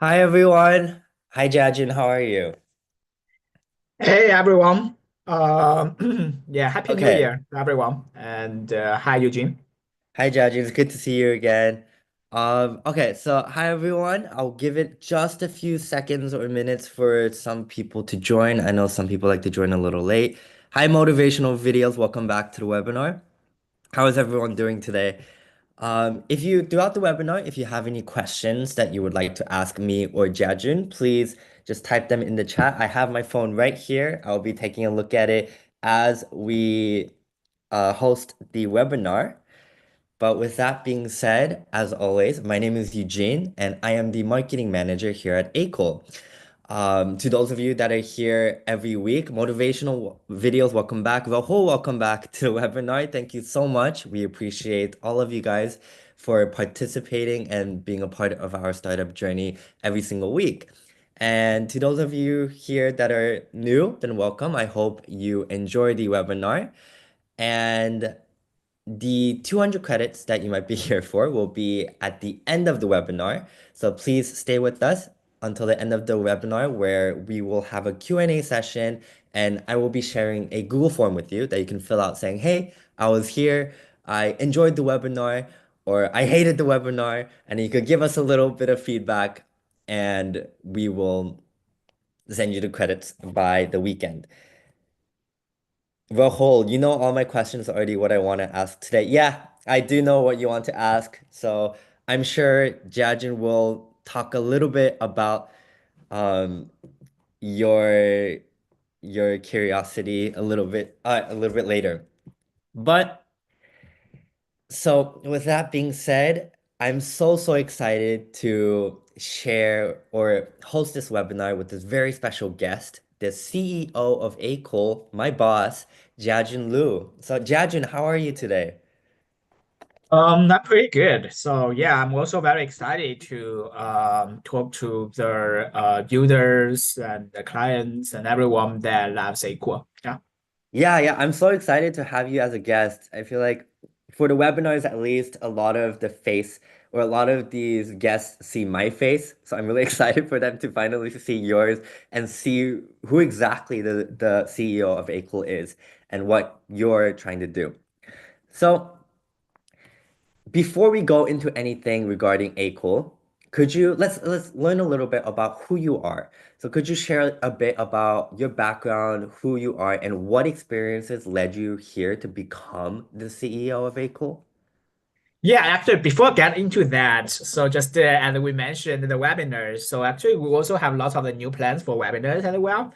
Hi everyone. Hi Jiajun, how are you? Hey everyone. Yeah, Happy New Okay. Year to everyone. And hi Eugene. Hi Jiajun, it's good to see you again. Okay, so hi everyone. I'll give it just a few seconds or minutes for some people to join. I know some people like to join a little late. Hi motivational videos, welcome back to the webinar. How is everyone doing today? If you throughout the webinar, if you have any questions that you would like to ask me or Jiajun, please just type them in the chat. I have my phone right here. I'll be taking a look at it as we host the webinar. But with that being said, as always, my name is Eugene and I am the marketing manager here at Akool. To those of you that are here every week, motivational videos, welcome back. Rahul, welcome back to the webinar. Thank you so much. We appreciate all of you guys for participating and being a part of our startup journey every single week. And to those of you here that are new, then welcome. I hope you enjoy the webinar. And the 200 credits that you might be here for will be at the end of the webinar. So please stay with us until the end of the webinar where we will have a Q&A session and I will be sharing a Google form with you that you can fill out saying, hey, I was here, I enjoyed the webinar, or I hated the webinar, and you could give us a little bit of feedback and we will send you the credits by the weekend. Rahul, you know all my questions already, what I want to ask today. Yeah, I do know what you want to ask. So I'm sure Jiajin will talk a little bit about um, your your curiosity a little bit later. But so with that being said, I'm so excited to share or host this webinar with this very special guest, the CEO of Akool, my boss, Jiajun Lu. So Jiajun, how are you today? Not pretty good. So yeah, I'm also very excited to talk to the users and the clients and everyone that loves SQL. Yeah. Yeah, I'm so excited to have you as a guest. I feel like for the webinars, at least, a lot of the face or a lot of these guests see my face. So I'm really excited for them to finally see yours and see who exactly the CEO of Akool is and what you're trying to do. So before we go into anything regarding Akool, could you let's learn a little bit about who you are. So could you share a bit about your background, who you are, and what experiences led you here to become the CEO of Akool? Yeah, actually, before get into that, so just as we mentioned the webinars, so actually we also have lots of the new plans for webinars as well.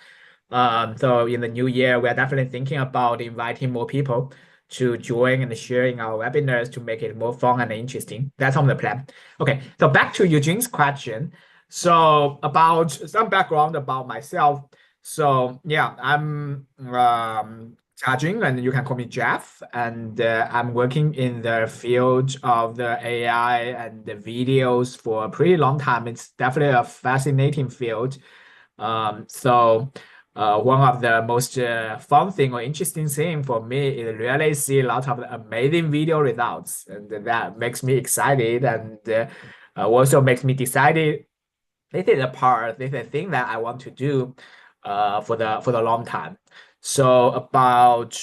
So in the new year, we are definitely thinking about inviting more people to join and sharing our webinars to make it more fun and interesting. That's on the plan. Okay, so back to Eugene's question. So about some background about myself. So yeah, I'm Jiajun, and you can call me Jeff. And I'm working in the field of the AI and the videos for a pretty long time. It's definitely a fascinating field. One of the most fun thing or interesting thing for me is really see a lot of amazing video results, and that makes me excited, and also makes me decided this is the thing that I want to do for the long time. So about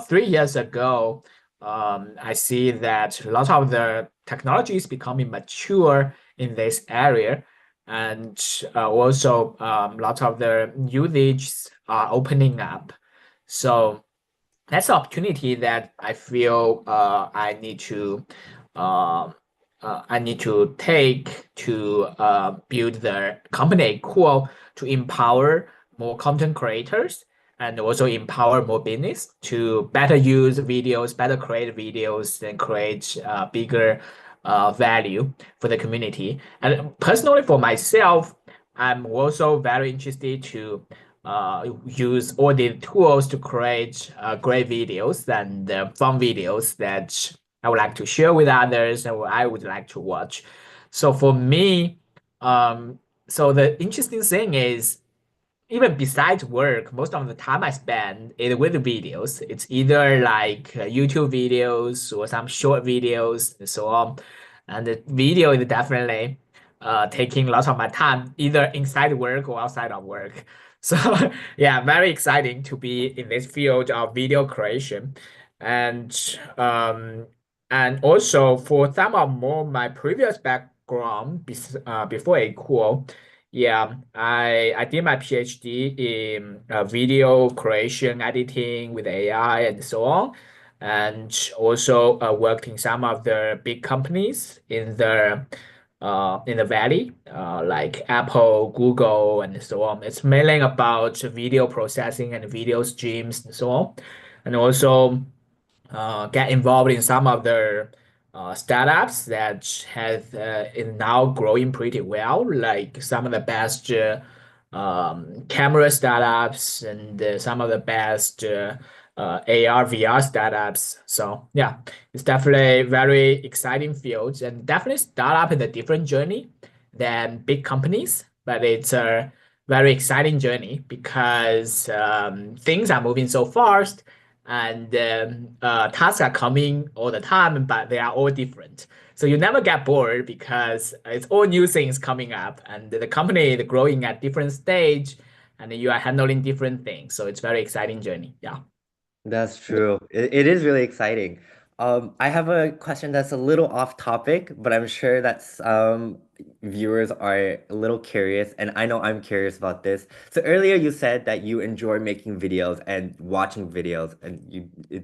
3 years ago, I see that a lot of the technology is becoming mature in this area, and also a lot of the usages are opening up. So that's the opportunity that I feel I need to take to build the company Cool to empower more content creators and also empower more business to better use videos, better create videos, and create bigger value for the community. And personally, for myself, I'm also very interested to use all the tools to create great videos and fun videos that I would like to share with others and what I would like to watch. So for me, um, so the interesting thing is, even besides work, most of the time I spend is with videos. It's either like YouTube videos or some short videos and so on. And the video is definitely taking lots of my time, either inside work or outside of work. So yeah, very exciting to be in this field of video creation. And um, and also for some of more my previous background before Akool, yeah, I did my PhD in video creation, editing with AI and so on, and also worked in some of the big companies in the valley, like Apple, Google, and so on. It's mainly about video processing and video streams and so on, and also get involved in some of the startups that has is now growing pretty well, like some of the best camera startups and some of the best AR VR startups. So yeah, it's definitely very exciting fields and definitely startup is a different journey than big companies, but it's a very exciting journey because things are moving so fast and tasks are coming all the time, but they are all different. So you never get bored because it's all new things coming up, and the company is growing at different stage, and you are handling different things. So it's very exciting journey. Yeah. That's true. It is really exciting. I have a question that's a little off topic, but I'm sure that some viewers are a little curious, and I know I'm curious about this. So earlier you said that you enjoy making videos and watching videos, and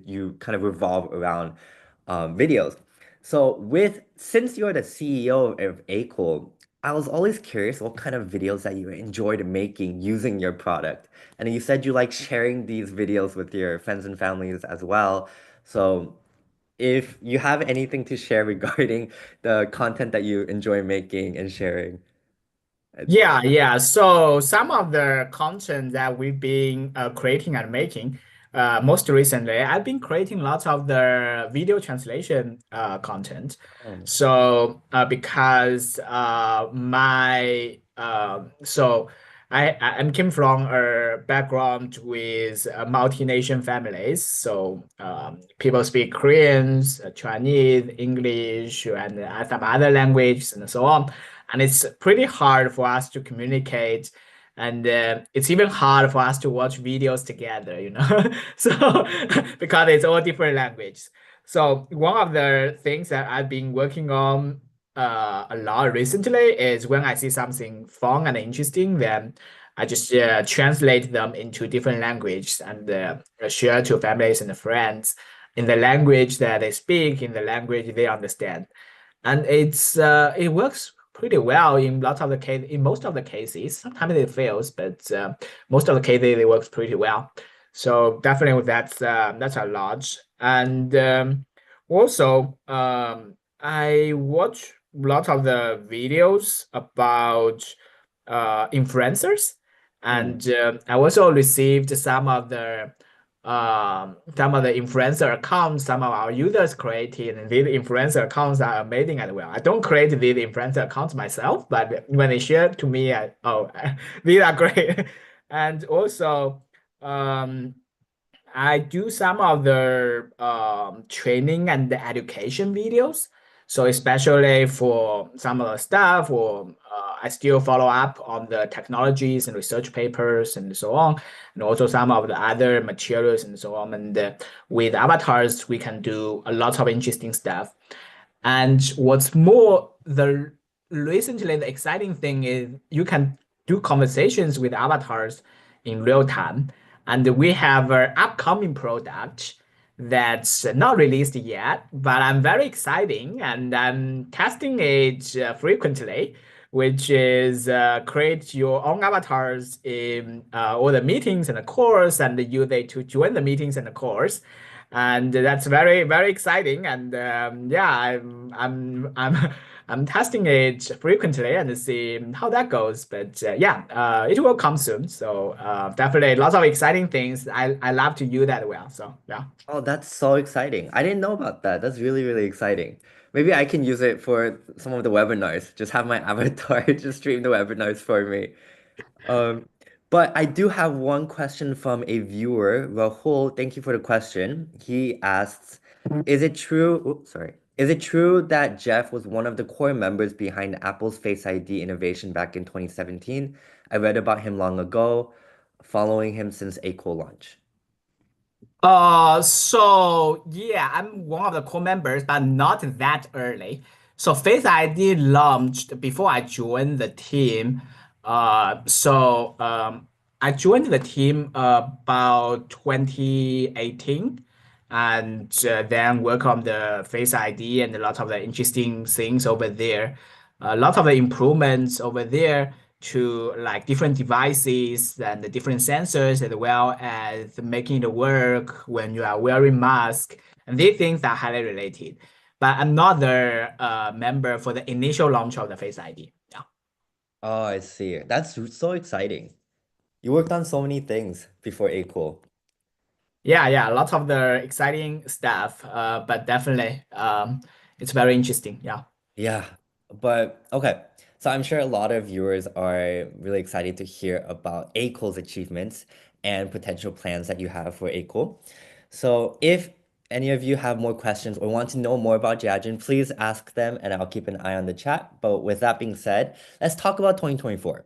you kind of revolve around videos. So since you're the CEO of Akool, I was always curious what kind of videos that you enjoyed making using your product. And you said you like sharing these videos with your friends and families as well. So if you have anything to share regarding the content that you enjoy making and sharing. Yeah, yeah. So some of the content that we've been creating and making, most recently, I've been creating lots of the video translation content. Oh, So because I came from a background with multi-nation families. So people speak Koreans, Chinese, English, and some other languages and so on, and it's pretty hard for us to communicate, and it's even hard for us to watch videos together, so because it's all different languages. So one of the things that I've been working on a lot recently is when I see something fun and interesting, then I just translate them into different languages and share to families and friends in the language that they speak, in the language they understand, and it works pretty well in lots of the case in most of the cases. Sometimes it fails, but most of the cases it works pretty well. So definitely that's a lot. And also I watch lots of the videos about influencers, mm. and I also received some of the influencer accounts some of our users created, and these influencer accounts are amazing as well. I don't create these influencer accounts myself, but when they share to me, these are great. And also, um, I do some of the training and the education videos. So especially for some of the stuff, or I still follow up on the technologies and research papers and so on, and also some of the other materials and so on. And with avatars, we can do a lot of interesting stuff. And what's more, the exciting thing is you can do conversations with avatars in real time. And we have an upcoming product that's not released yet, but I'm very exciting and I'm testing it frequently, which is create your own avatars in all the meetings and the course, and use it to join the meetings and the course, and that's very very exciting. And yeah, I'm I'm testing it frequently and see how that goes. But yeah, it will come soon. So definitely lots of exciting things. I love to use that well. So yeah. Oh, that's so exciting. I didn't know about that. That's really, really exciting. Maybe I can use it for some of the webinars. Just have my avatar just stream the webinars for me. Um, but I do have one question from a viewer. Rahul, thank you for the question. He asks, is it true? Oops, sorry. Is it true that Jeff was one of the core members behind Apple's Face ID innovation back in 2017? I read about him long ago, following him since Akool launch. So yeah, I'm one of the core members, but not that early. So Face ID launched before I joined the team. I joined the team about 2018, and then work on the Face ID and a lot of the interesting things over there. A lot of the improvements over there to like different devices and the different sensors, as well as making it work when you are wearing mask. And these things are highly related. But I'm not the member for the initial launch of the Face ID. Yeah. Oh, I see. That's so exciting. You worked on so many things before Akool. Yeah, lots of the exciting stuff, but definitely it's very interesting. Yeah. Yeah, but okay. So I'm sure a lot of viewers are really excited to hear about Akool's achievements and potential plans that you have for Akool. So if any of you have more questions or want to know more about Jiajun, please ask them and I'll keep an eye on the chat. But with that being said, let's talk about 2024.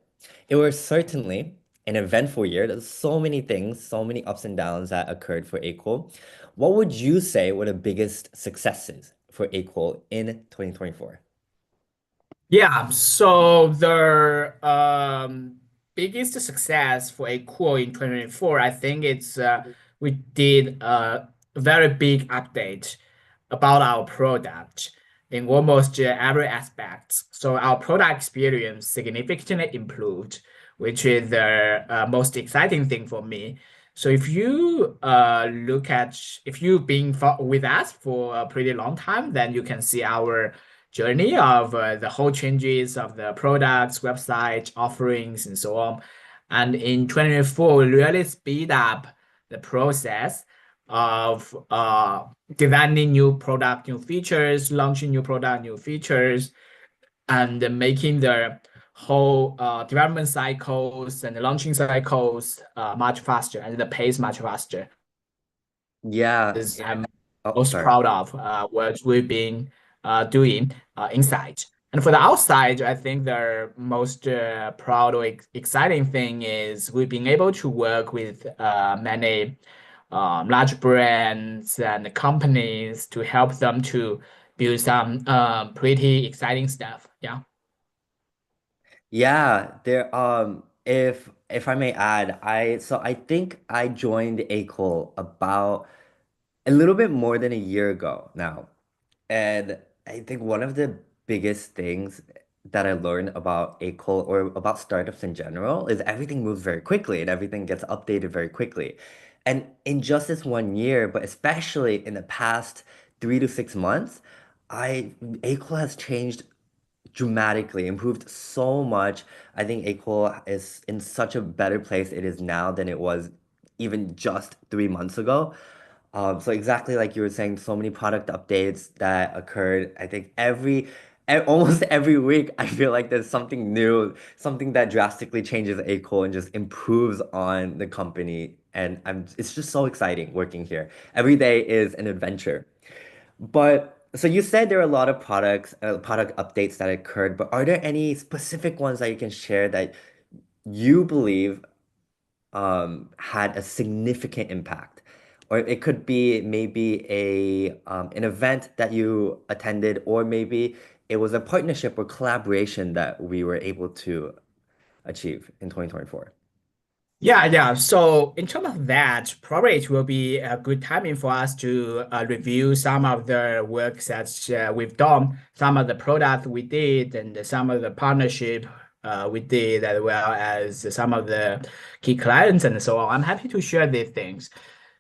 It was certainly an eventful year. There's so many things, so many ups and downs that occurred for Akool. What would you say were the biggest successes for Akool in 2024? Yeah, so the biggest success for Akool in 2024, I think it's we did a very big update about our product in almost every aspect. So our product experience significantly improved, which is the most exciting thing for me. So if you if you've been with us for a pretty long time, then you can see our journey of the whole changes of the products, website, offerings, and so on. And in 2024, we really speed up the process of designing new product, new features, launching new product, new features, and making the whole development cycles and the launching cycles much faster and the pace much faster. Yeah. Is I'm Oh, most sorry. proud of what we've been doing inside. And for the outside, I think the most proud or exciting thing is we've been able to work with many large brands and companies to help them to build some pretty exciting stuff. Yeah. Yeah, there if I may add, I think I joined ACOL about a little bit more than a year ago now. And I think one of the biggest things that I learned about ACOL or about startups in general is everything moves very quickly and everything gets updated very quickly. And in just this 1 year, but especially in the past 3 to 6 months, I ACOL has changed dramatically, improved so much. I think Akool is in such a better place it is now than it was even just 3 months ago. So exactly like you were saying, so many product updates that occurred. I think almost every week, I feel like there's something new, something that drastically changes Akool and just improves on the company. And it's just so exciting working here. Every day is an adventure. But so you said there are a lot of product updates that occurred, but are there any specific ones that you can share that you believe had a significant impact? Or it could be maybe an event that you attended, or maybe it was a partnership or collaboration that we were able to achieve in 2024. Yeah. So in terms of that, probably it will be a good timing for us to review some of the work that we've done, some of the product we did, and some of the partnership we did, as well as some of the key clients and so on. I'm happy to share these things.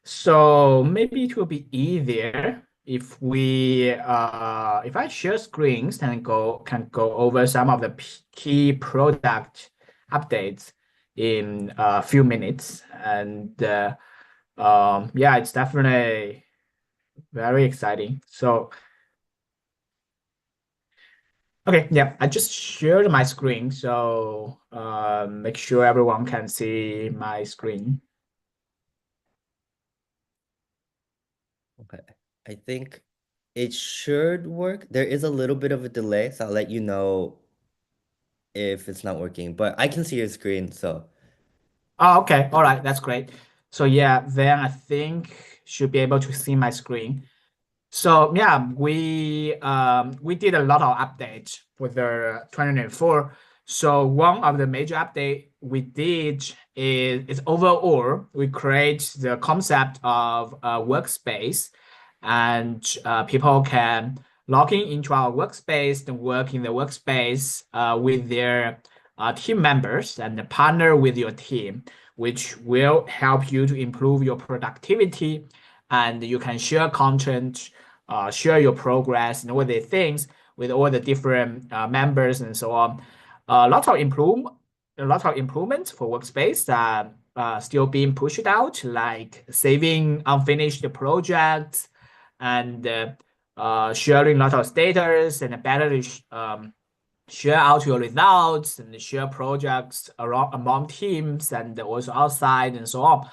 So maybe it will be easier if I share screens and can go over some of the key product updates in a few minutes. And yeah, it's definitely very exciting. So, okay, yeah, I just shared my screen. So make sure everyone can see my screen. Okay. I think. It should work. There is a little bit of a delay, so I'll let you know if it's not working. But I can see your screen, so Oh, okay. All right. That's great. So yeah, then I think should be able to see my screen. So yeah, we did a lot of updates for the 2024. So one of the major update we did is overall we create the concept of a workspace, and people can log in into our workspace and work in the workspace with their team members and partner with your team, which will help you to improve your productivity, and you can share content, share your progress and all the things with all the different members and so on. A lot of improvements for workspace that still being pushed out, like saving unfinished projects and sharing a lot of status and better share out your results and share projects around among teams and also outside and so on.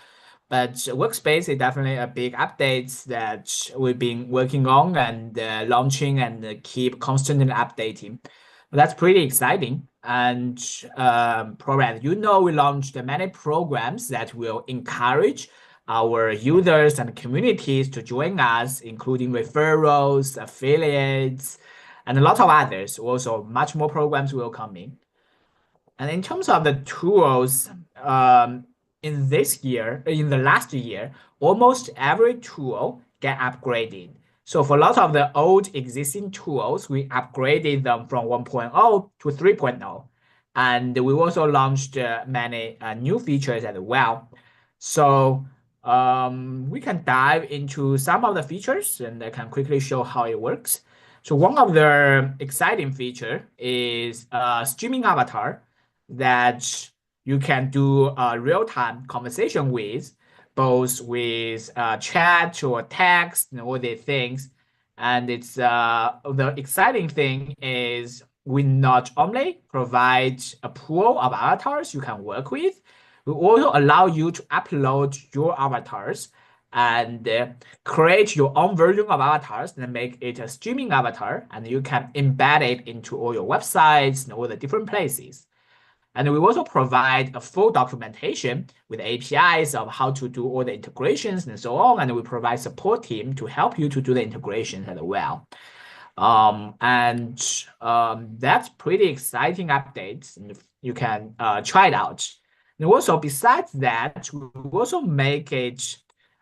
But Workspace is definitely a big update that we've been working on and launching and keep constantly updating. That's pretty exciting. And probably, as you know, we launched many programs that will encourage our users and communities to join us, including referrals, affiliates, and a lot of others. Also, much more programs will come in. And in terms of the tools, in this year, in the last year, almost every tool get upgraded. So for a lot of the old existing tools, we upgraded them from 1.0 to 3.0. And we also launched many new features as well. So we can dive into some of the features and I can quickly show how it works. So one of the exciting feature is streaming avatar that you can do a real-time conversation with, both with chat or text and all these things. And it's the exciting thing is we not only provide a pool of avatars you can work with, we also allow you to upload your avatars and create your own version of avatars and make it a streaming avatar, and you can embed it into all your websites and all the different places. And we also provide a full documentation with APIs of how to do all the integrations and so on. And we provide support team to help you to do the integrations as well. That's pretty exciting updates. And you can try it out. And also, besides that, we also make it,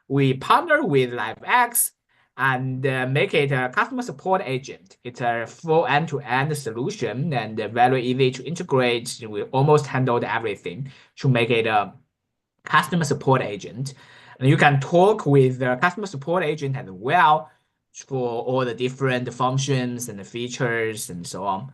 we partner with LiveX and make it a customer support agent. It's a full end-to-end solution and very easy to integrate. We almost handled everything to make it a customer support agent. And you can talk with the customer support agent as well for all the different functions and the features and so on.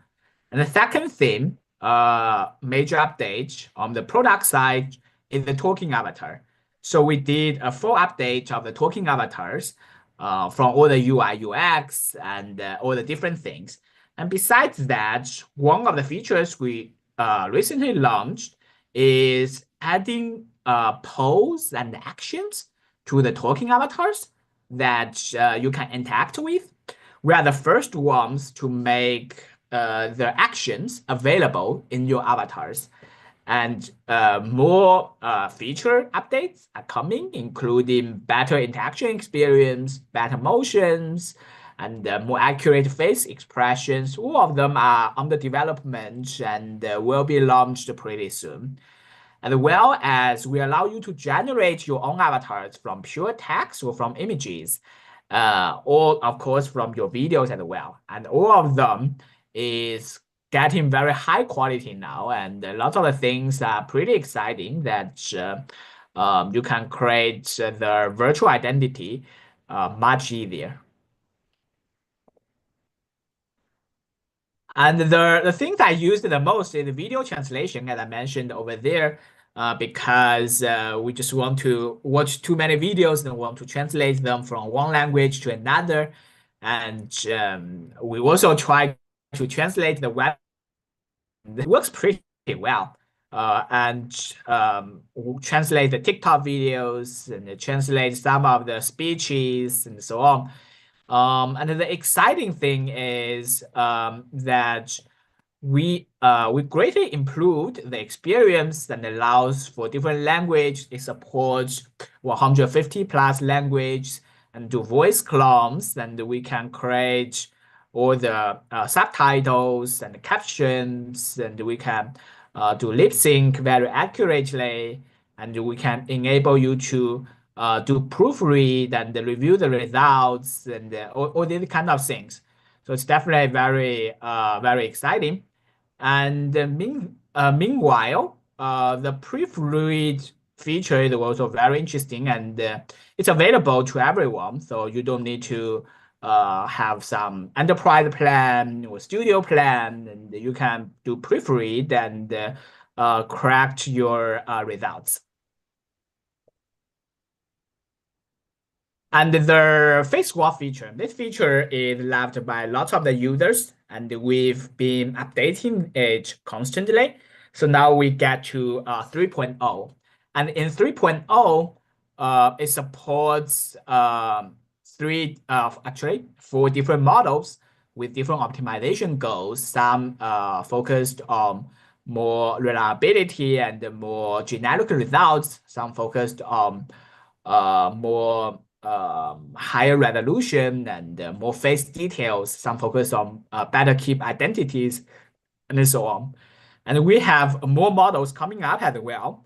And the second thing, major update on the product side is the talking avatar. So we did a full update of the talking avatars from all the UI, UX, and all the different things. And besides that, one of the features we recently launched is adding polls and actions to the talking avatars that you can interact with. We are the first ones to make the actions available in your avatars. And more feature updates are coming, including better interaction experience, better motions, and more accurate face expressions. All of them are under development and will be launched pretty soon. As well as we allow you to generate your own avatars from pure text or from images, or of course from your videos as well. And all of them is getting very high quality now, and a lot of the things are pretty exciting that you can create the virtual identity much easier. And the things I used the most is the video translation, as I mentioned over there, because we just want to watch too many videos and want to translate them from one language to another. And we also try to translate the web. It works pretty well. And translate the TikTok videos and translate some of the speeches and so on. And the exciting thing is that we greatly improved the experience and allows for different language. It supports 150 plus languages and do voice clones, and we can create all the subtitles and captions, and we can do lip sync very accurately, and we can enable you to do proofread and review the results and all these kind of things. So it's definitely very exciting. And meanwhile, the pre-fluid feature is also very interesting and it's available to everyone. So you don't need to have some enterprise plan or studio plan, and you can do pre-fluid and correct your results. And the face swap feature, this feature is loved by lots of the users, and we've been updating it constantly. So now we get to 3.0. And in 3.0, it supports actually four different models with different optimization goals. Some focused on more reliability and more generic results. Some focused on more higher resolution and more face details. Some focus on better keep identities and so on. And we have more models coming up as well.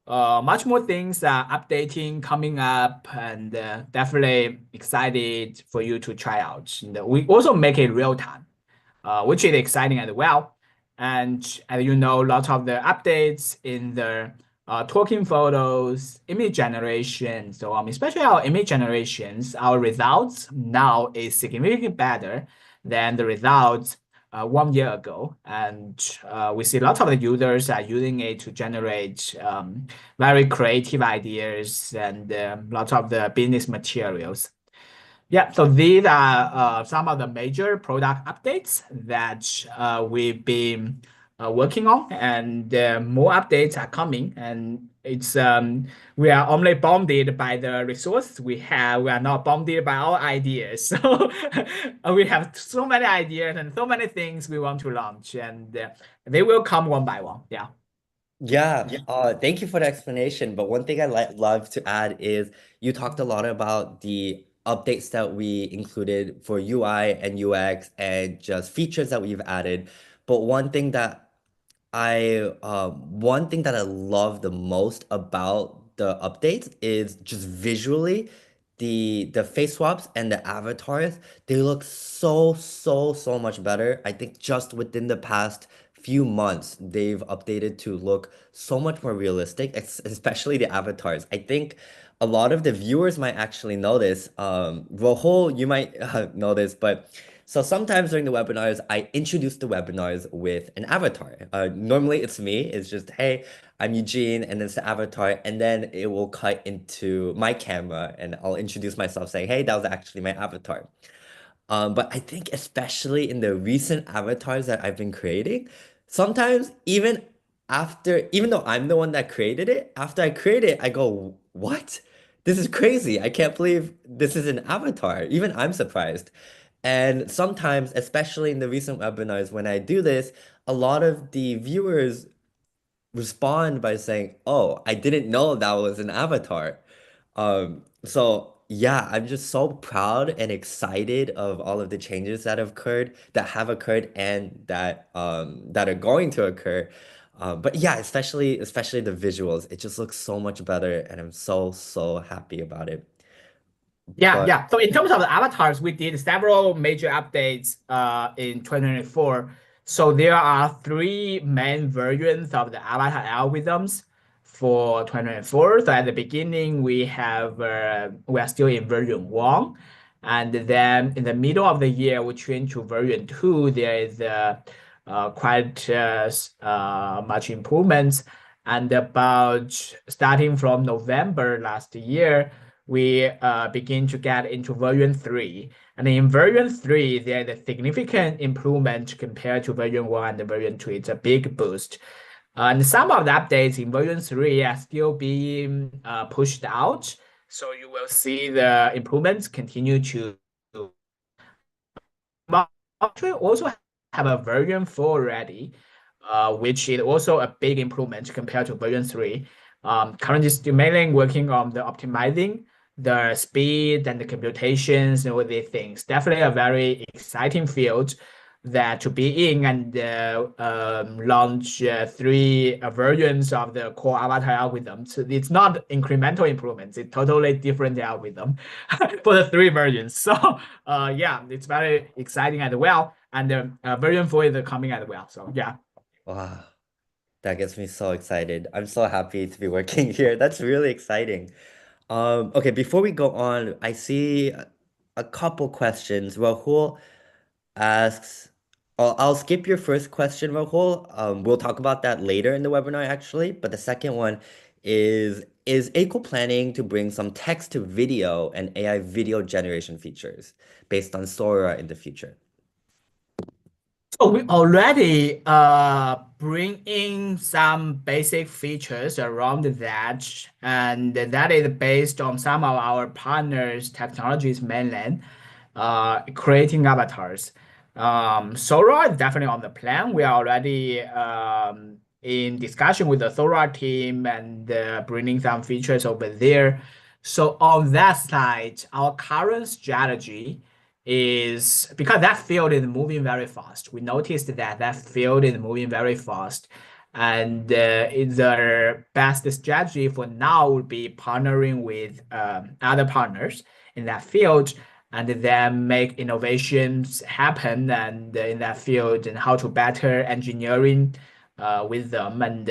Much more things are updating coming up, and definitely excited for you to try out. And we also make it real time, which is exciting as well. And as you know, lots of the updates in the talking photos, image generation, so especially our image generations, our results now is significantly better than the results 1 year ago. And we see lots of the users are using it to generate very creative ideas and lots of the business materials. Yeah, so these are some of the major product updates that we've been working on, and more updates are coming. And it's we are only bounded by the resource we have. We are not bounded by our ideas. So we have so many ideas and so many things we want to launch, and they will come one by one. Yeah. Yeah, thank you for the explanation. But one thing I love to add is you talked a lot about the updates that we included for UI and UX and just features that we've added. But one thing that I love the most about the updates is just visually the face swaps and the avatars. They look so much better. I think just within the past few months, they've updated to look so much more realistic, especially the avatars. I think a lot of the viewers might actually know this. Rahul, you might know this, but so sometimes during the webinars, I introduce the webinars with an avatar. Normally it's me. It's just, hey, I'm Eugene, and then it's the avatar, and then it will cut into my camera, and I'll introduce myself saying, hey, that was actually my avatar. But I think especially in the recent avatars that I've been creating, sometimes even though I'm the one that created it, after I create it, I go, what? This is crazy. I can't believe this is an avatar. Even I'm surprised. And sometimes, especially in the recent webinars, when I do this, a lot of the viewers respond by saying, "Oh, I didn't know that was an avatar." So yeah, I'm just so proud and excited of all of the changes that have occurred and that are going to occur. But yeah, especially the visuals, it just looks so much better, and I'm so happy about it. Yeah, But yeah. So in terms of the avatars, we did several major updates in 2024. So there are three main versions of the avatar algorithms for 2024. So at the beginning, we are still in version one, and then in the middle of the year, we change to version two. There is quite much improvements, and about starting from November last year we begin to get into version 3. And in version 3, there's a significant improvement compared to version 1 and version 2. It's a big boost. And some of the updates in version 3 are still being pushed out. So you will see the improvements continue to actually also have a version 4 already, which is also a big improvement compared to version 3. Currently still mainly working on the optimizing the speed and the computations and all these things. Definitely a very exciting field that to be in and launch three versions of the core avatar algorithm. So it's not incremental improvements, it's totally different algorithm for the three versions. So yeah, it's very exciting as well. And version 4 is coming as well. So yeah. Wow, that gets me so excited. I'm so happy to be working here. That's really exciting. Okay, before we go on, I see a couple questions. Rahul asks, I'll skip your first question, Rahul. We'll talk about that later in the webinar, actually. But the second one is Akool planning to bring some text to video and AI video generation features based on Sora in the future? So we already bring in some basic features around that, and that is based on some of our partners' technologies mainland, creating avatars. Sora is definitely on the plan. We are already in discussion with the Sora team and bringing some features over there. So on that side, our current strategy is because that field is moving very fast. We noticed that that field is moving very fast, and the best strategy for now would be partnering with other partners in that field, and then make innovations happen and in that field and how to better engineering with them. And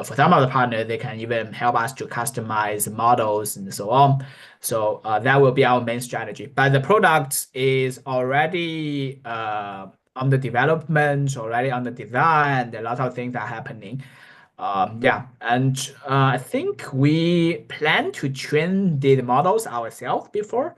for some of the partners, they can even help us to customize models and so on. So that will be our main strategy. But the product is already on the development, already on the design, and a lot of things are happening. Yeah, and I think we plan to train the models ourselves before,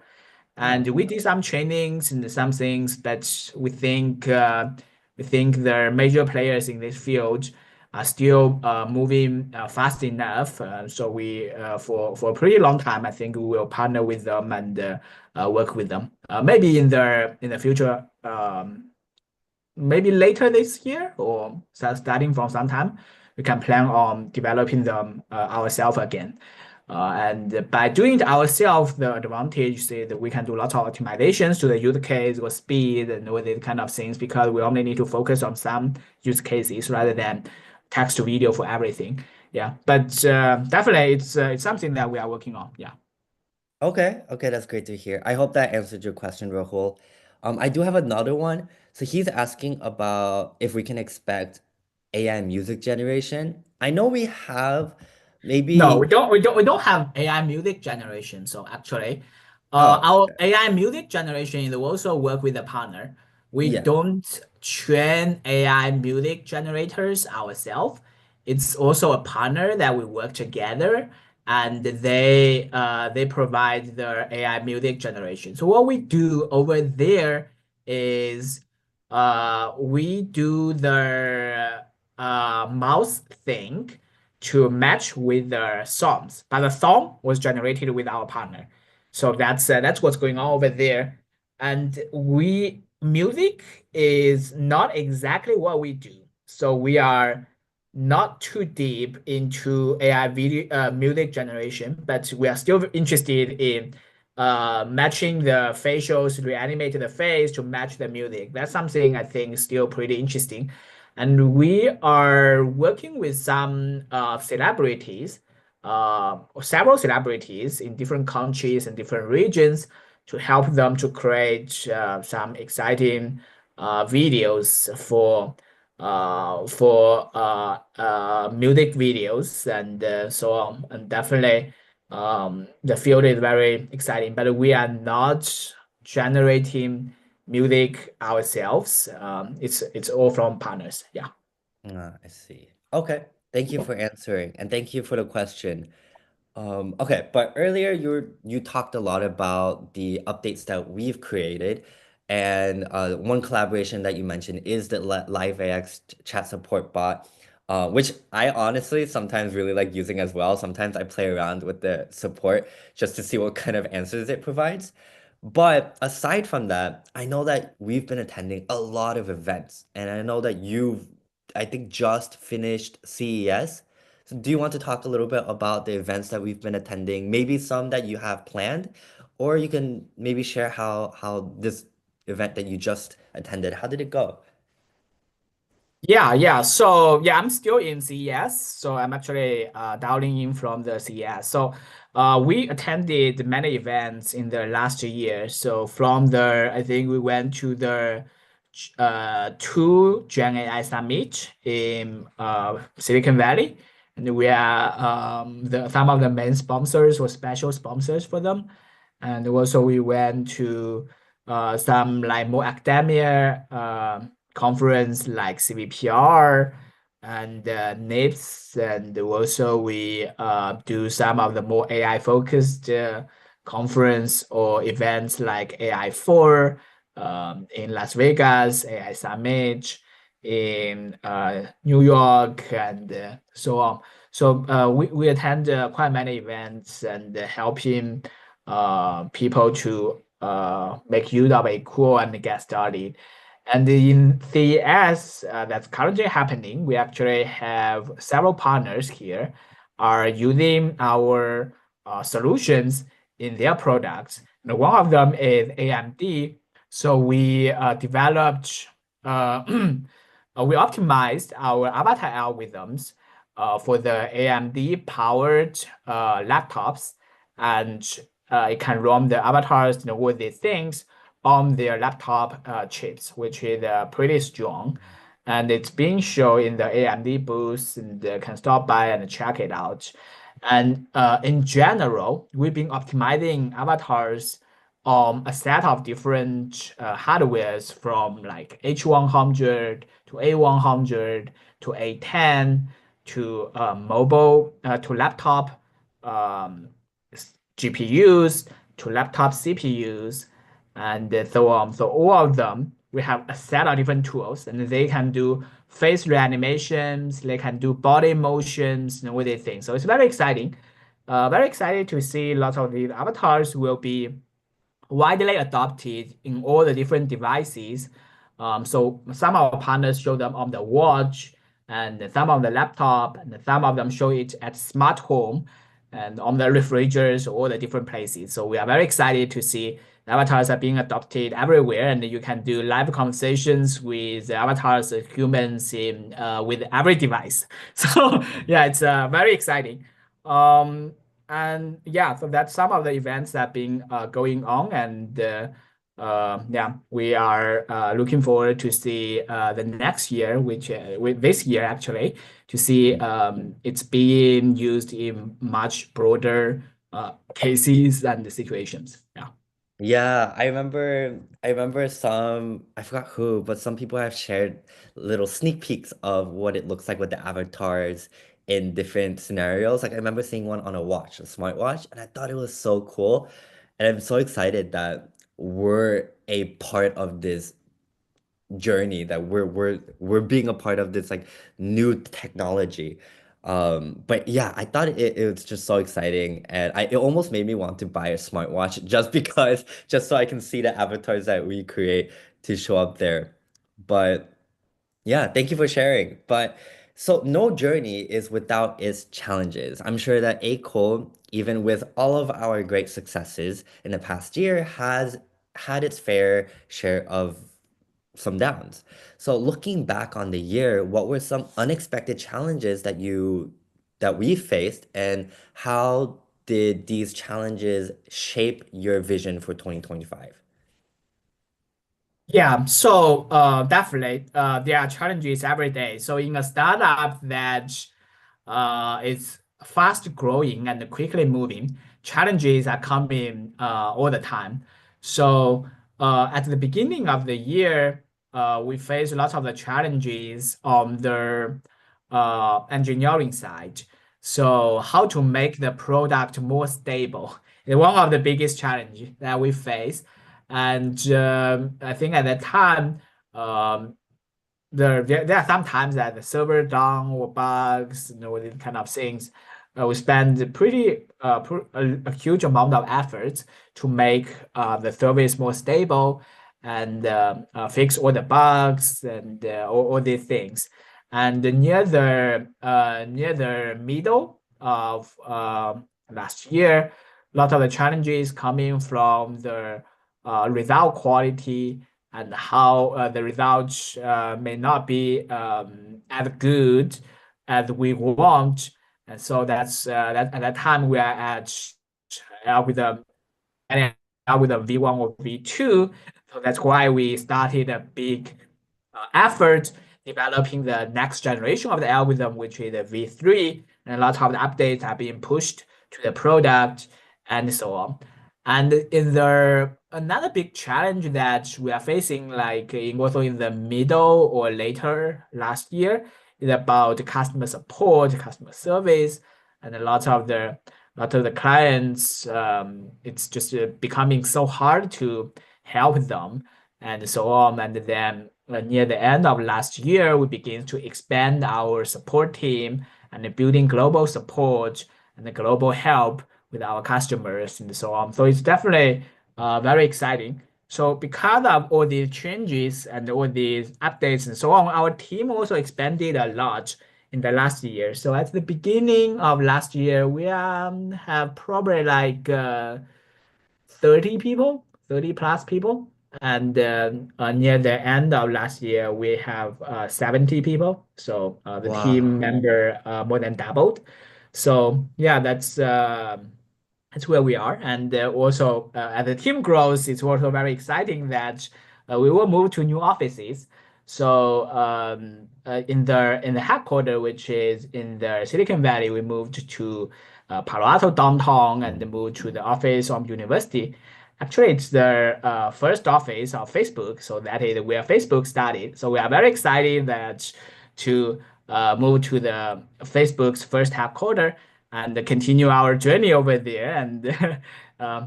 Hmm. and we did some trainings and some things, but we think the major players in this field are still moving fast enough. So we for a pretty long time, I think we will partner with them and work with them. Maybe in the future, maybe later this year or starting from sometime, we can plan on developing them ourselves again. And by doing it ourselves, the advantage is that we can do lots of optimizations to the use case or speed and all these kind of things because we only need to focus on some use cases rather than text to video for everything. Yeah, but definitely it's something that we are working on. Yeah. Okay, okay, that's great to hear. I hope that answered your question, Rahul. I do have another one. So he's asking about if we can expect AI music generation. I know we have No, maybe. we don't have AI music generation. So actually, Oh, our okay. AI music generation is also work with a partner. We Yeah. don't train AI music generators ourselves. It's also a partner that we work together, and they provide the AI music generation. So what we do over there is we do the mouse thing to match with the songs, but the song was generated with our partner. So that's what's going on over there. And we music is not exactly what we do. So we are not too deep into AI video music generation, but we are still interested in matching the facials, reanimate the face to match the music. That's something I think is still pretty interesting. And we are working with some celebrities, several celebrities in different countries and different regions to help them to create some exciting videos for music videos and so on. And definitely, the field is very exciting, but we are not generating music ourselves. It's all from partners. Yeah. I see. Okay. Thank you for answering, and thank you for the question. Okay, but earlier you talked a lot about the updates that we've created, and one collaboration that you mentioned is the Live AX chat support bot, which I honestly sometimes really like using as well. Sometimes I play around with the support just to see what kind of answers it provides. But aside from that, I know that we've been attending a lot of events, and I know that you've, I think, just finished CES. So do you want to talk a little bit about the events that we've been attending? Maybe some that you have planned, or you can maybe share how this event that you just attended, how did it go? Yeah, yeah. So yeah, I'm still in CES. So I'm actually dialing in from the CES. So we attended many events in the last year. So from the, I think we went to the two Gen AI Summit in Silicon Valley. And we are the some of the main sponsors or special sponsors for them. And also we went to some like more academia conference like CVPR and NIPS, and also we do some of the more AI focused conference or events like AI 4 in Las Vegas, AI Summit in New York, and so on. So we attend quite many events and helping people to make use of Akool and get started. And in CES that's currently happening, we actually have several partners here are using our solutions in their products. And one of them is AMD. So we developed, we optimized our avatar algorithms for the AMD powered laptops, and it can run the avatars and all these things on their laptop chips, which is pretty strong. And it's being shown in the AMD booth, and can stop by and check it out. And in general, we've been optimizing avatars on a set of different hardwares from like H100 to A100 to A10 to mobile to laptop um, GPUs to laptop CPUs and so on. So all of them, we have a set of different tools, and they can do face reanimations, they can do body motions, and all these things. So it's very exciting. Very excited to see lots of these avatars will be widely adopted in all the different devices. So some of our partners show them on the watch, and some on the laptop, and some of them show it at smart home and on the refrigerators, all the different places. So we are very excited to see the avatars are being adopted everywhere, and you can do live conversations with the avatars of humans in with every device. So yeah, it's very exciting. Um, and yeah, so that's some of the events that have been going on, and yeah, we are looking forward to see the next year, which with this year actually, to see it's being used in much broader cases and situations. Yeah. Yeah, I remember some, I forgot who, but some people have shared little sneak peeks of what it looks like with the avatars in different scenarios. Like I remember seeing one on a watch, a smartwatch, and I thought it was so cool. And I'm so excited that we're a part of this journey, that we're being a part of this like new technology. But yeah, I thought it was just so exciting, and it almost made me want to buy a smartwatch just because, just so I can see the avatars that we create to show up there. But yeah, thank you for sharing. But so no journey is without its challenges. I'm sure that Akool, even with all of our great successes in the past year, has had its fair share of some downs. So looking back on the year, what were some unexpected challenges that we faced, and how did these challenges shape your vision for 2025? Yeah, so definitely there are challenges every day. So in a startup that is fast growing and quickly moving, challenges are coming all the time. So at the beginning of the year, we face a lot of the challenges on the engineering side. So how to make the product more stable is one of the biggest challenges that we face. And I think at that time, um, there are some times that the server down or bugs, these kind of things. we spend a huge amount of efforts to make the service more stable and fix all the bugs and all these things. And near the middle of last year, a lot of the challenges coming from the result quality and how the results may not be as good as we want. And so that at that time we are at algorithm and algorithm V1 or V2. So that's why we started a big effort developing the next generation of the algorithm, which is the V3. And a lot of the updates are being pushed to the product and so on. And in the another big challenge that we are facing, like also in the middle or later last year, is about customer support, customer service, and a lot of the clients. It's just becoming so hard to help them and so on. And then near the end of last year, we begin to expand our support team and building global support and the global help with our customers and so on. So it's definitely very exciting. So because of all these changes and all these updates and so on, our team also expanded a lot in the last year. So at the beginning of last year, we have probably like 30 people, 30 plus people. And near the end of last year, we have 70 people. So the team Wow. member more than doubled. So yeah, that's where we are. And also, as the team grows, it's also very exciting that we will move to new offices. So in the headquarters, which is in the Silicon Valley, we moved to Palo Alto downtown and moved to the office of university. Actually, it's the first office of Facebook, so that is where Facebook started. So we are very excited that to move to the Facebook's first headquarters and continue our journey over there. And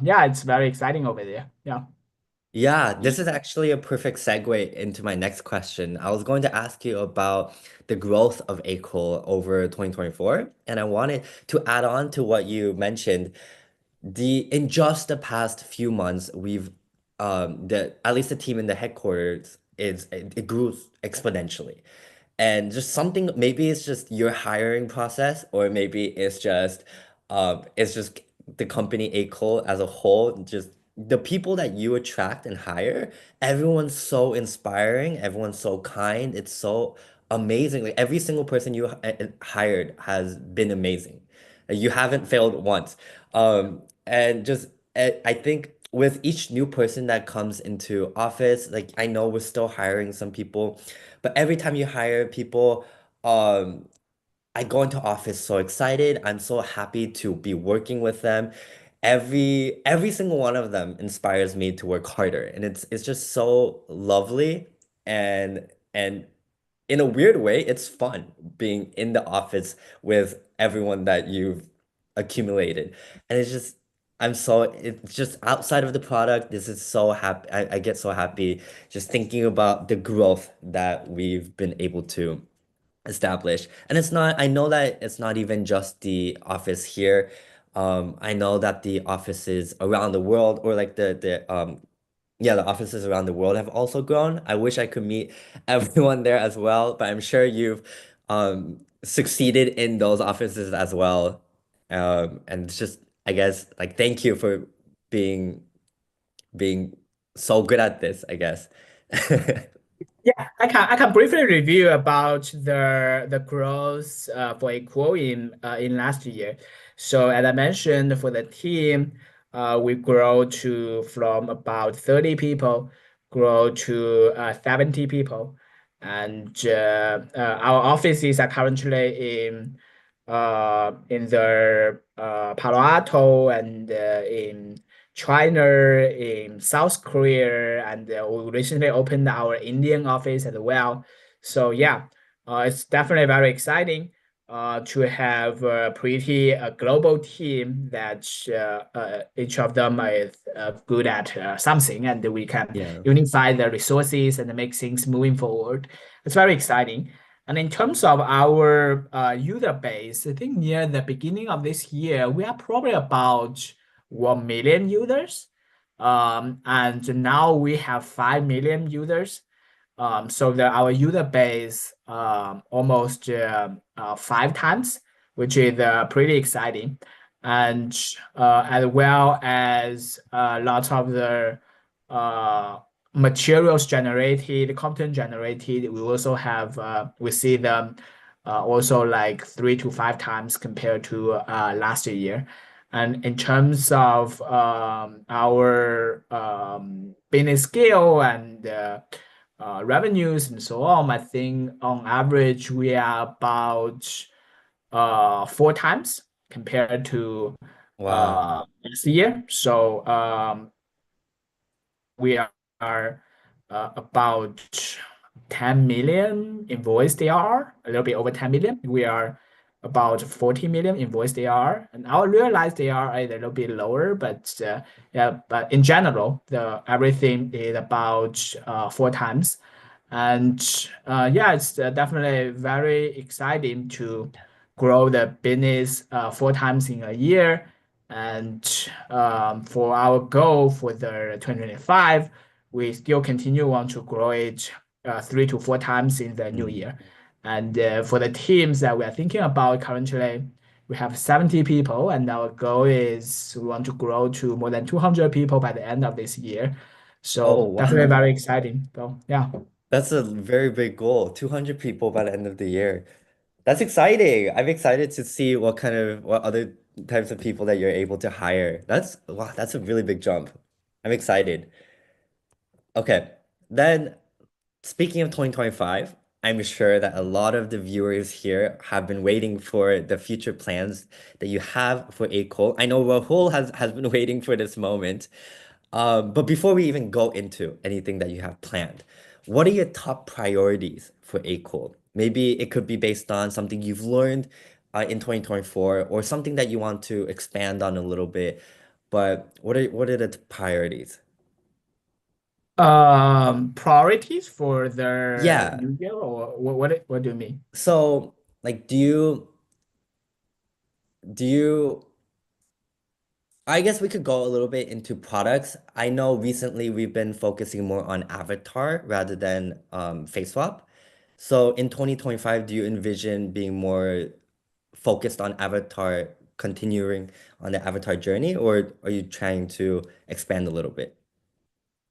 yeah, it's very exciting over there. Yeah. Yeah, this is actually a perfect segue into my next question. I was going to ask you about the growth of Akool over 2024, and I wanted to add on to what you mentioned. In just the past few months, we've the at least the team in the headquarters it grew exponentially. And just something, maybe it's just your hiring process, or maybe it's just the company Akool as a whole, just the people that you attract and hire, everyone's so inspiring, everyone's so kind, it's so amazing. Like every single person you hired has been amazing. You haven't failed once. And just I think with each new person that comes into office, like I know we're still hiring some people, but every time you hire people, um, I go into office so excited. I'm so happy to be working with them. Every single one of them inspires me to work harder, and it's just so lovely and in a weird way, it's fun being in the office with everyone that you've accumulated. And it's just outside of the product, this is so happy. I get so happy just thinking about the growth that we've been able to establish. And I know that it's not even just the office here. I know that the offices around the world, or like the offices around the world have also grown. I wish I could meet everyone there as well, but I'm sure you've succeeded in those offices as well. And it's just, I guess, like thank you for being being so good at this, I guess. Yeah, I can briefly review about the growth for Akool in last year. So as I mentioned, for the team, we grow to from about 30 people, grow to 70 people, and our offices are currently in the Palo Alto and in China, in South Korea, and we recently opened our Indian office as well. So yeah, it's definitely very exciting to have a pretty global team that each of them is good at something, and we can Yeah. unify the resources and make things moving forward. It's very exciting. And in terms of our user base, I think near the beginning of this year, we are probably about 1 million users. And now we have 5 million users. So our user base almost five times, which is pretty exciting. And as well as lots of the uh, materials generated, content generated, we also have we see them also like three to five times compared to last year. And in terms of our business scale and revenues and so on, I think on average we are about four times compared to Wow. last year. So we are about 10 million invoiced ARR, a little bit over 10 million. We are about 40 million invoiced ARR, and our realized ARR is a little bit lower, but yeah, but in general, the everything is about four times. And yeah, it's definitely very exciting to grow the business four times in a year. And for our goal for the 2025, we still continue want to grow it three to four times in the new Mm. year. And for the teams that we are thinking about currently, we have 70 people, and our goal is we want to grow to more than 200 people by the end of this year. Oh, So definitely wow. very exciting. So yeah. That's a very big goal. 200 people by the end of the year. That's exciting. I'm excited to see what other types of people that you're able to hire. Wow, that's a really big jump. I'm excited. Okay. Then speaking of 2025, I'm sure that a lot of the viewers here have been waiting for the future plans that you have for Akool. I know Rahul has been waiting for this moment. But before we even go into anything that you have planned, what are your top priorities for Akool? Maybe it could be based on something you've learned in 2024 or something that you want to expand on a little bit. But what are the priorities? Priorities for the Yeah. new year, or what do you mean? So, like, do you I guess we could go a little bit into products. I know recently we've been focusing more on avatar rather than face swap. So in 2025, do you envision being more focused on avatar, continuing on the avatar journey, or are you trying to expand a little bit?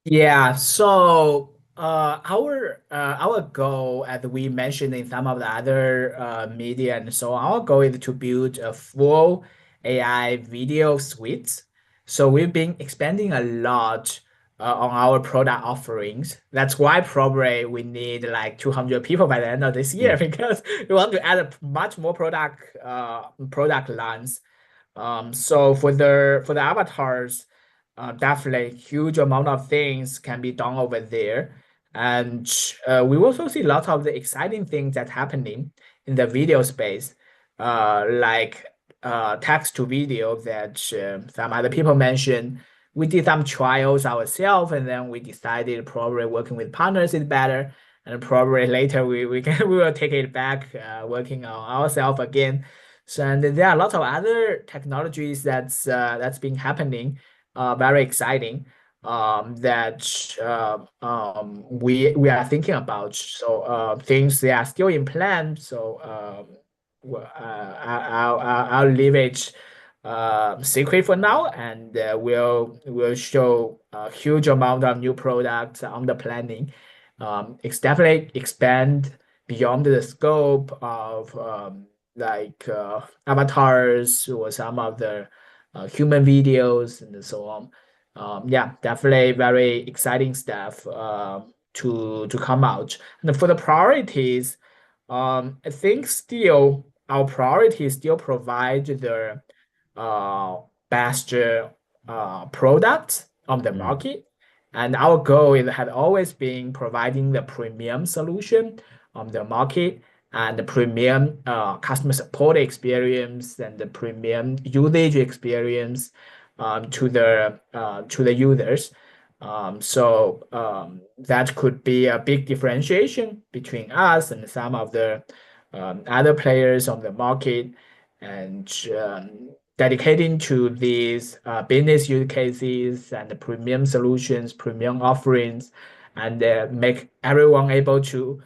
Yeah, so our goal, as we mentioned in some of the other media and so on, our goal is to build a full AI video suite. So we've been expanding a lot on our product offerings. That's why probably we need like 200 people by the end of this year Mm, because we want to add a much more product lines. So for the avatars, definitely huge amount of things can be done over there, and we also see lots of the exciting things that happening in the video space, like text to video that some other people mentioned. We did some trials ourselves, and then we decided probably working with partners is better, and probably later we can we will take it back, working on ourselves again. So and there are lots of other technologies that's been happening, very exciting, that we are thinking about. So things they are still in plan. So I'll leave it secret for now, and we'll show a huge amount of new products on the planning. It's definitely expand beyond the scope of like avatars or some of the human videos and so on. Yeah, definitely very exciting stuff to come out. And for the priorities, I think still our priority still provide the uh, best product on the mm, market. And our goal is, had always been providing the premium solution on the market and the premium customer support experience and the premium usage experience to the users. That could be a big differentiation between us and some of the other players on the market, and dedicating to these business use cases and premium solutions, premium offerings, and make everyone able to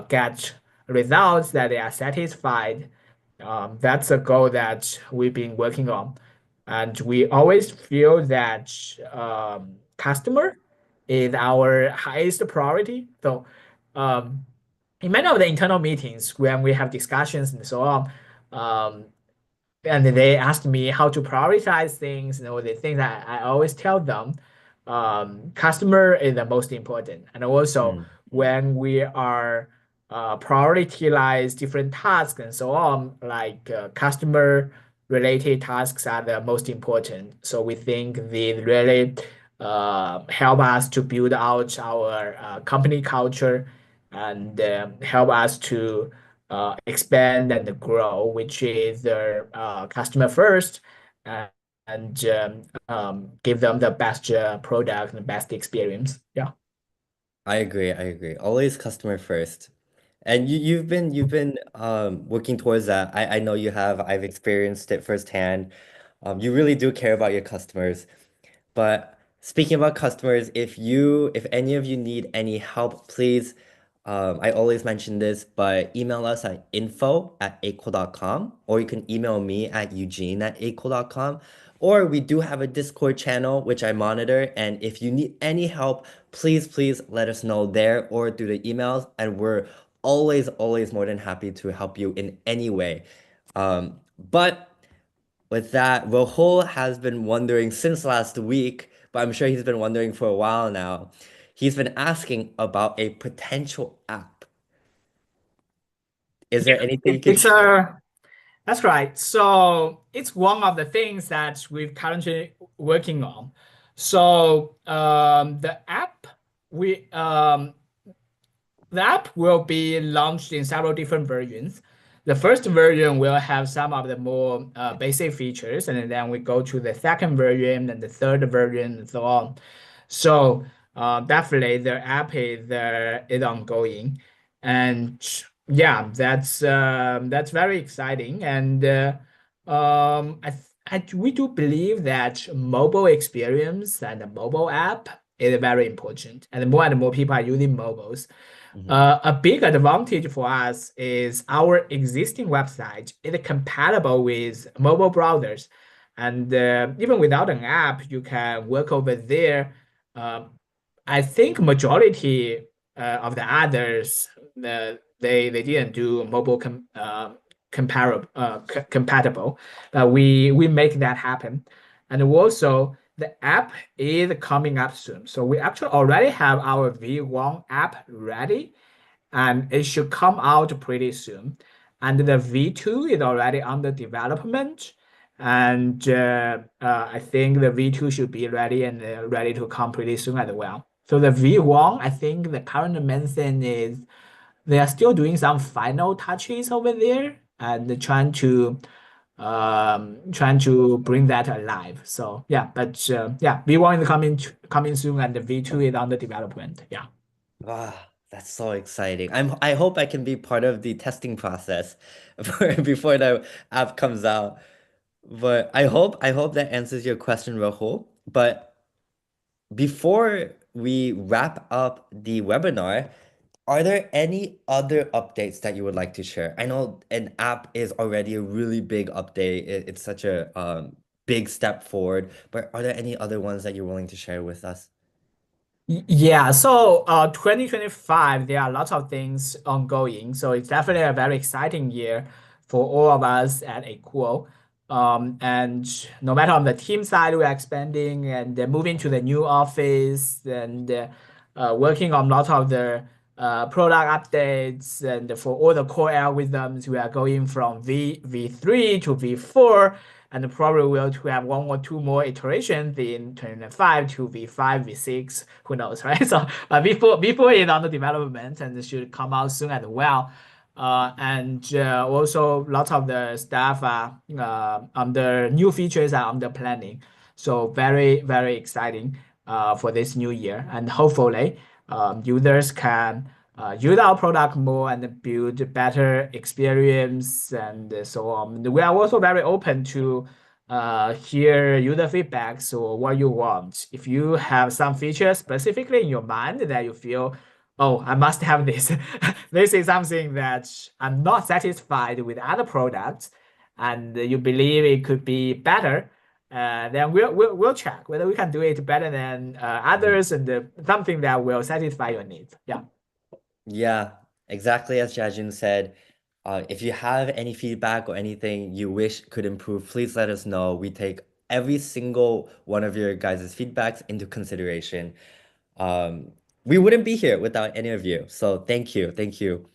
get results that they are satisfied. That's a goal that we've been working on. And we always feel that customer is our highest priority. So in many of the internal meetings, when we have discussions and so on, um, and they asked me how to prioritize things, the things that I always tell them, customer is the most important. And also Mm. when we are prioritize different tasks and so on, like customer related tasks are the most important. So we think they really help us to build out our company culture and help us to expand and grow, which is their customer first, uh, and give them the best product and the best experience. Yeah. I agree. I agree. Always customer first. And you've been working towards that. I know you have. I've experienced it firsthand. You really do care about your customers. But speaking about customers, if any of you need any help, please, I always mention this, but email us at info@akool.com, or you can email me at eugene@akool.com. Or we do have a Discord channel which I monitor, and if you need any help, please let us know there or through the emails, and we're always more than happy to help you in any way. But with that, Rahul has been wondering since last week, but I'm sure he's been wondering for a while now. He's been asking about a potential app. Is there anything you can It's share? a That's right. So it's one of the things that we're currently working on. So we the app will be launched in several different versions. The first version will have some of the more basic features, and then we go to the second version and the third version and so on. So definitely the app is ongoing, and yeah, that's very exciting. And we do believe that mobile experience and the mobile app is very important, and more people are using mobiles. Mhm. A big advantage for us is our existing website is compatible with mobile browsers. And even without an app, you can work over there. Uh, I think majority of the others, they didn't do mobile compatible. We make that happen. And also, the app is coming up soon. So we actually already have our V1 app ready, and it should come out pretty soon. And the V2 is already under development, and I think the V2 should be ready and ready to come pretty soon as well. So the V1, I think the current main thing is they are still doing some final touches over there and trying to bring that alive. So yeah, but yeah, V1 is coming soon, and the V2 is under development. Yeah. Wow, that's so exciting. I hope I can be part of the testing process before the app comes out. But I hope that answers your question, Rahul. But before we wrap up the webinar, are there any other updates that you would like to share? I know an app is already a really big update. It's such a big step forward, but are there any other ones that you're willing to share with us? Yeah, so 2025, there are lots of things ongoing. So it's definitely a very exciting year for all of us at Akool. And no matter on the team side, we're expanding and moving to the new office and working on lots of the product updates. And for all the core algorithms, we are going from V3 to V4, and probably will to have one or two more iterations in 2025 to V5, V6, who knows, right? So V4 is under development and should come out soon as well. And also lots of the stuff are under new features are under planning. So very exciting. for this new year. And hopefully, users can use our product more and build better experience and so on. We are also very open to hear user feedbacks or what you want. If you have some features specifically in your mind that you feel, oh, I must have this. This is something that I'm not satisfied with other products, and you believe it could be better, then we'll check whether we can do it better than Mhm. others and something that will satisfy your needs. Yeah. Yeah, exactly as Jiajun said. If you have any feedback or anything you wish could improve, please let us know. We take every single one of your guys' feedbacks into consideration. Um, we wouldn't be here without any of you. So thank you. Thank you.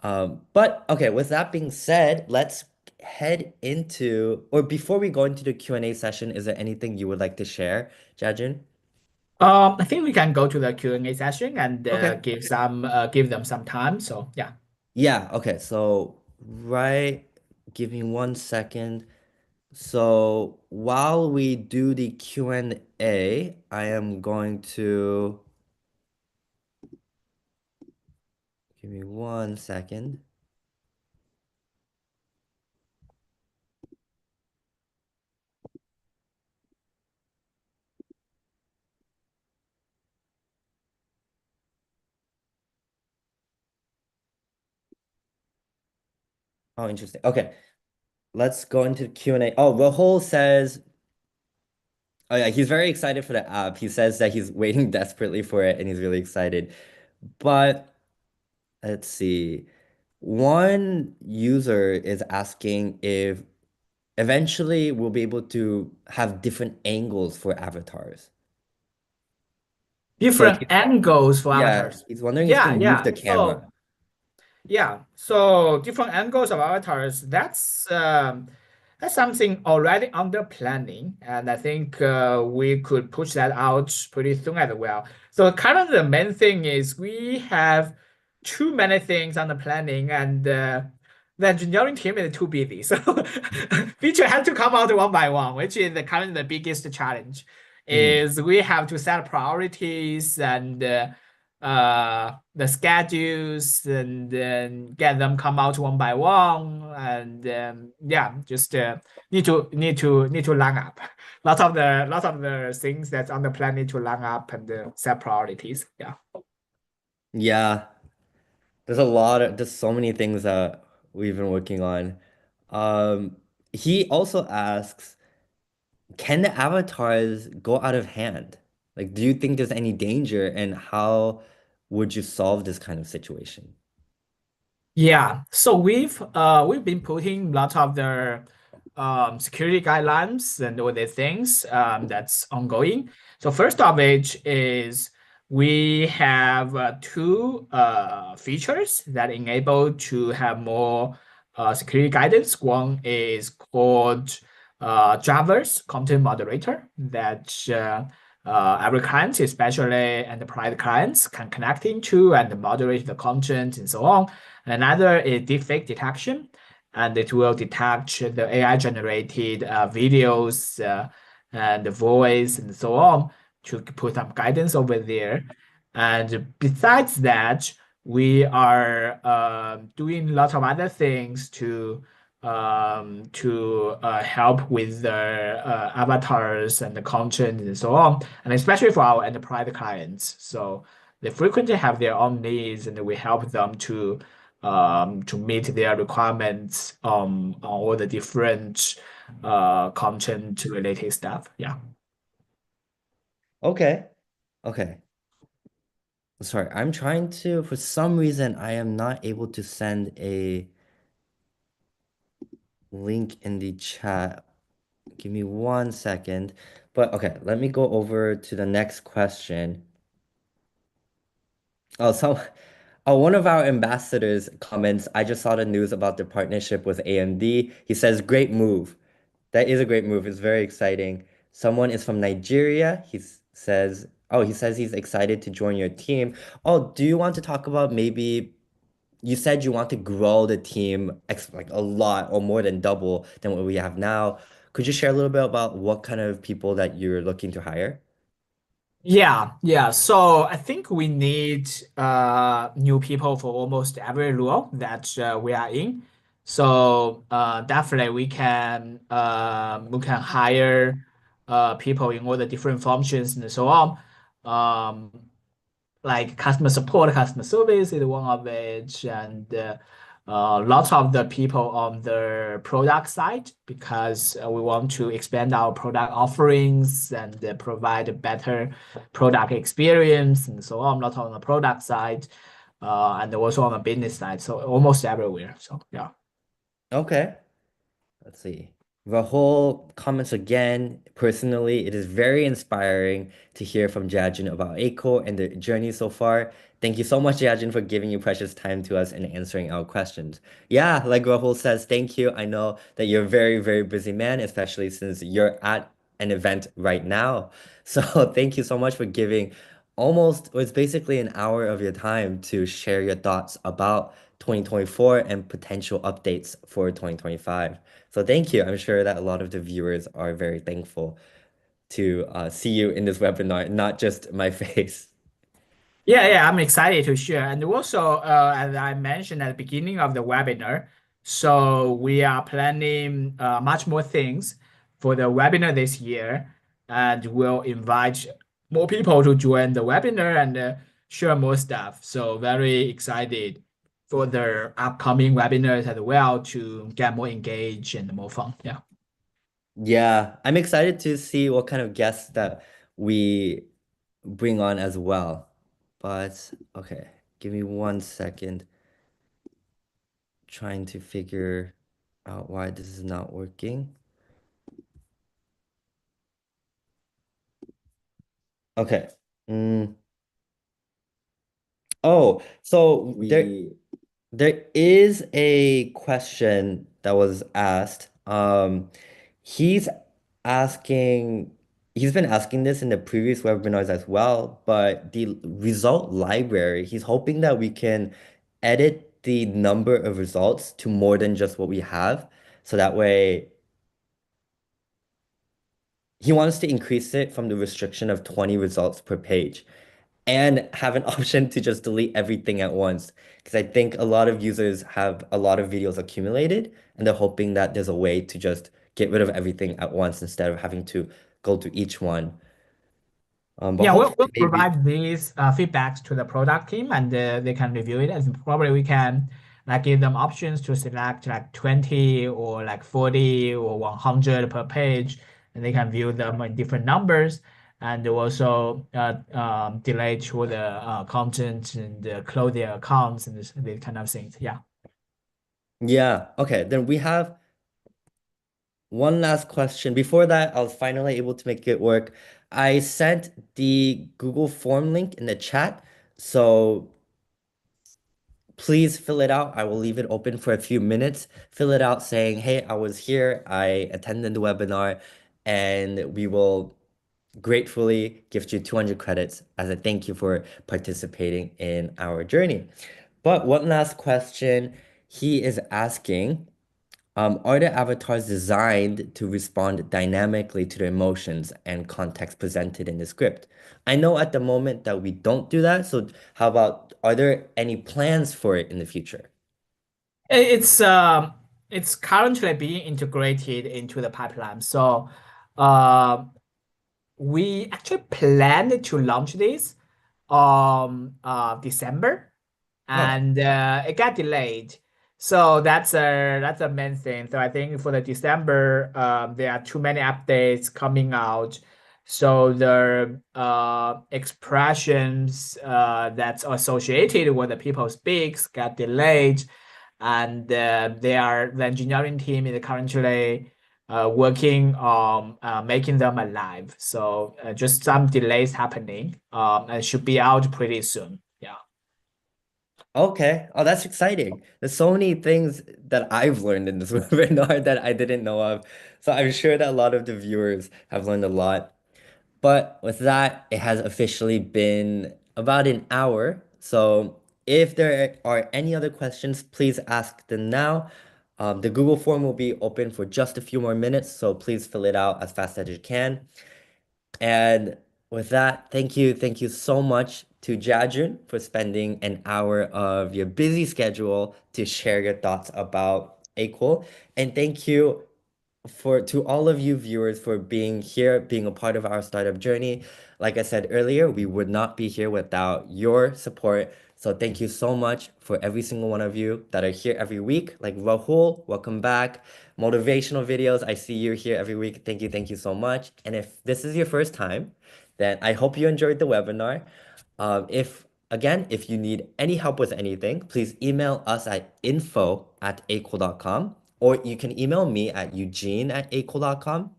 But okay, with that being said, let's head into, or before we go into the Q&A session, is there anything you would like to share, Jiajun? I think we can go to the Q&A session and Okay. give them some time. So yeah. Yeah, okay. So, right, give me 1 second. So, while we do the Q&A, I am going to give me 1 second. Oh, interesting. Okay, let's go into the Q&A. Oh, Rahul says, oh yeah, he's very excited for the app. He says that he's waiting desperately for it and he's really excited. But let's see. One user is asking if eventually we'll be able to have different angles for avatars. So Different angles for yeah, avatars. he's wondering if you Yeah, can move yeah. the camera. So different angles of avatars, that's something already under planning, and I think we could push that out pretty soon as well. So currently the main thing is we have too many things under planning, and the engineering team is too busy. So feature has to come out one by one, which is currently the biggest challenge. Mhm. Is we have to set priorities and the schedules and then get them come out one by one and yeah just need to line up lot of the things that's on the plan need to line up and set priorities. Yeah. Yeah, there's so many things that we've been working on. He also asks, can the avatars go out of hand? Like, do you think there's any danger and how would you solve this kind of situation? Yeah, so we've been putting a lot of the security guidelines and all the things that's ongoing. So first of which is we have two features that enable to have more security guidance. One is called Java's content moderator that every client, especially enterprise clients, can connect into and moderate the content and so on. Another is deepfake detection, and it will detect the AI-generated videos and the voice and so on to put some guidance over there. And besides that, we are doing a lot of other things to help with the avatars and the content and so on, and especially for our enterprise clients. So they frequently have their own needs, and we help them to meet their requirements on all the different content related stuff. Yeah. Okay. Okay. Sorry, I'm trying to, for some reason, I am not able to send a link in the chat. Give me 1 second. But okay, let me go over to the next question. Oh, so one of our ambassadors comments, I just saw the news about the partnership with AMD. He says, great move. That is a great move. It's very exciting. Someone is from Nigeria. Says, oh, he says he's excited to join your team. Oh, do you want to talk about maybe you said you want to grow the team like a lot or more than double than what we have now. Could you share a little bit about what kind of people that you're looking to hire? Yeah, yeah. So I think we need new people for almost every role that we are in. So definitely we can hire people in all the different functions and so on. Um, like customer support, customer service is one of it, and lots of the people on the product side because we want to expand our product offerings and provide a better product experience and so on. Not on the product side, and also on the business side. So almost everywhere. So yeah. Okay. Let's see. Rahul comments again. Personally, it is very inspiring to hear from Jiajun about Akool and the journey so far. Thank you so much, Jiajun, for giving your precious time to us and answering our questions. Yeah, like Rahul says, thank you. I know that you're a very, very busy man, especially since you're at an event right now. So thank you so much for giving almost, well, it's basically an hour of your time to share your thoughts about 2024 and potential updates for 2025. So thank you. I'm sure that a lot of the viewers are very thankful to see you in this webinar, not just my face. Yeah, yeah, I'm excited to share. And also, as I mentioned at the beginning of the webinar, so we are planning much more things for the webinar this year, and we'll invite more people to join the webinar and share more stuff. So very excited for the upcoming webinars as well to get more engaged and more fun. Yeah. Yeah, I'm excited to see what kind of guests that we bring on as well. But okay, give me 1 second. Trying to figure out why this is not working. Okay. Mm. Oh, so there is a question that was asked. He's asking, he's been asking this in the previous webinars as well, but the result library, he's hoping that we can edit the number of results to more than just what we have. So that way, he wants to increase it from the restriction of 20 results per page and have an option to just delete everything at once. Because I think a lot of users have a lot of videos accumulated and they're hoping that there's a way to just get rid of everything at once instead of having to go to each one. But Yeah, we'll hopefully maybe, provide these feedbacks to the product team and they can review it. And probably we can like give them options to select like 20 or like 40 or 100 per page, and they can view them in different numbers. And also delete through the content and close their accounts and these kind of things. Yeah. yeah. Okay, then we have one last question. Before that, I was finally able to make it work. I sent the Google form link in the chat. So please fill it out. I will leave it open for a few minutes. Fill it out saying, hey, I was here, I attended the webinar, and we will gratefully gift you 200 credits as a thank you for participating in our journey. But one last question he is asking, are the avatars designed to respond dynamically to the emotions and context presented in the script? I know at the moment that we don't do that, so how about, are there any plans for it in the future? It's currently being integrated into the pipeline. So uh, we actually planned to launch this December, Oh, and it got delayed. So that's a main thing. So I think for the December, there are too many updates coming out. So the expressions that's associated with the people speaks got delayed, and the engineering team is currently working on making them alive. So just some delays happening, and should be out pretty soon. Yeah. okay. Oh, that's exciting. There's so many things that I've learned in this webinar that I didn't know of. So I'm sure that a lot of the viewers have learned a lot. But with that, it has officially been about an hour. So if there are any other questions, please ask them now. The Google form will be open for just a few more minutes, so please fill it out as fast as you can. And With that, thank you so much to Jiajun for spending an hour of your busy schedule to share your thoughts about Akool. And thank you for to all of you viewers for being here, being a part of our startup journey. Like I said earlier, we would not be here without your support. So thank you so much for every single one of you that are here every week. Like Rahul, welcome back. Motivational videos, I see you here every week. Thank you so much. And if this is your first time, then I hope you enjoyed the webinar. If Again, if you need any help with anything, please email us at info@acool.com, or you can email me at eugene@acool.com.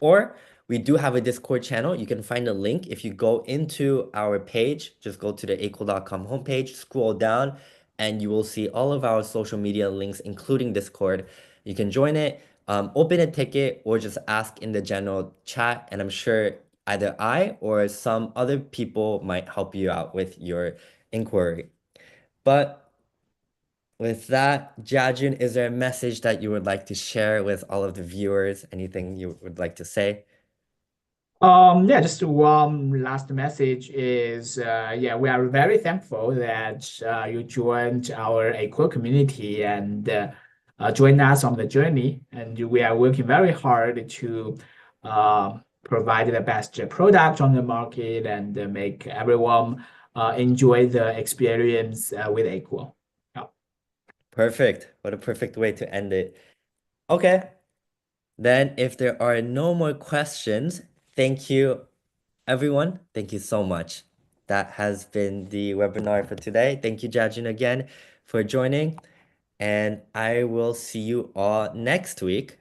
Or we do have a Discord channel. You can find a link if you go into our page. Just go to the acool.com homepage, scroll down, and you will see all of our social media links, including Discord. You can join it, open a ticket, or just ask in the general chat. And I'm sure either I or some other people might help you out with your inquiry. But with that, Jiajun, is there a message that you would like to share with all of the viewers? Anything you would like to say? Yeah, just one last message is, yeah, we are very thankful that you joined our Equal community and join us on the journey. And we are working very hard to provide the best product on the market and make everyone enjoy the experience with Equal. Yeah. Perfect. What a perfect way to end it. Okay. Then, if there are no more questions, thank you, everyone. Thank you so much. That has been the webinar for today. Thank you, Jajin, again for joining. And I will see you all next week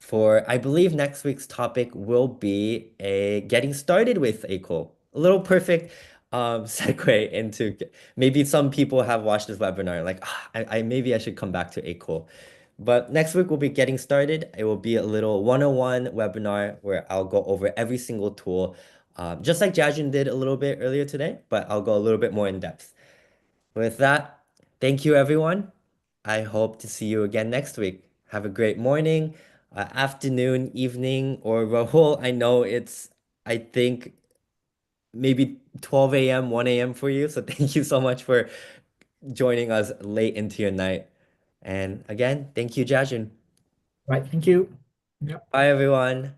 for I believe next week's topic will be a getting started with Akool. A little perfect segue into maybe some people have watched this webinar like I maybe I should come back to Akool. But next week we'll be getting started. It will be a little 101 webinar where I'll go over every single tool, just like Jajin did a little bit earlier today, but I'll go a little bit more in depth. With that, thank you, everyone. I hope to see you again next week. Have a great morning, afternoon, evening, or Rahul. I know it's, I think, maybe 12 a.m., 1 a.m. for you. So thank you so much for joining us late into your night. And again, thank you, Jajun. Right. Thank you. Yeah. Bye, everyone.